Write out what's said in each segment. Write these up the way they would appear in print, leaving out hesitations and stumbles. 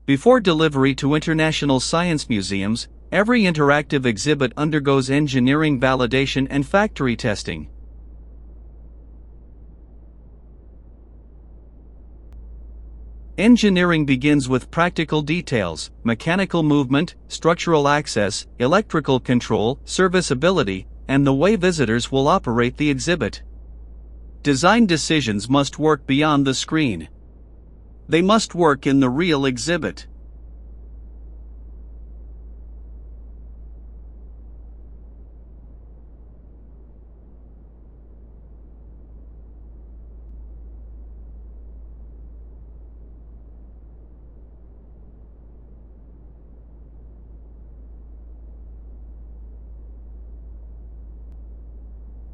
Before delivery to international science museums, every interactive exhibit undergoes engineering validation and factory testing. Engineering begins with practical details: mechanical movement, structural access, electrical control, serviceability, and the way visitors will operate the exhibit. Design decisions must work beyond the screen. They must work in the real exhibit.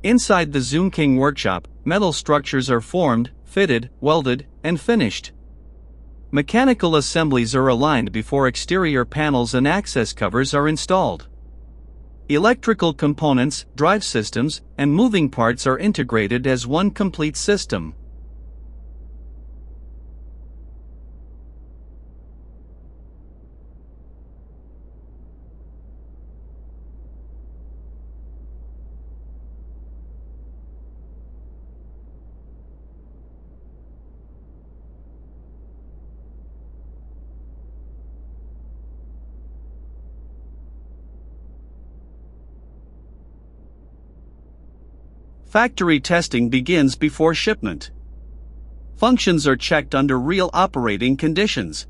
Inside the Zoomking workshop, metal structures are formed, fitted, welded, and finished. Mechanical assemblies are aligned before exterior panels and access covers are installed. Electrical components, drive systems, and moving parts are integrated as one complete system. Factory testing begins before shipment. Functions are checked under real operating conditions.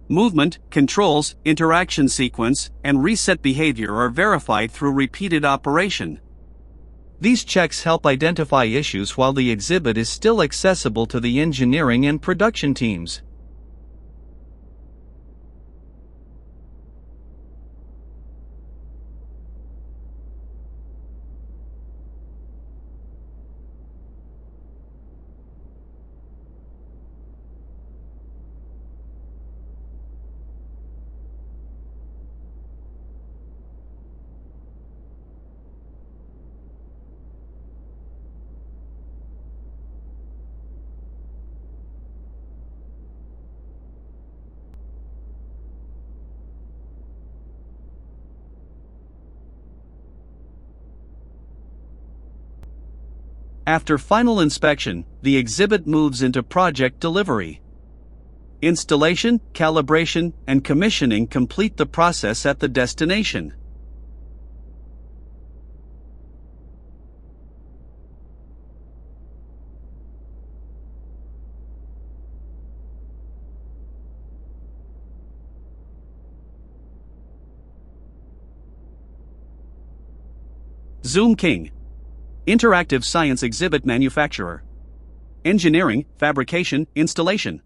Movement, controls, interaction sequence, and reset behavior are verified through repeated operation. These checks help identify issues while the exhibit is still accessible to the engineering and production teams. After final inspection, the exhibit moves into project delivery. Installation, calibration, and commissioning complete the process at the destination. Zoomking. Interactive science exhibit manufacturer. Engineering, fabrication, installation.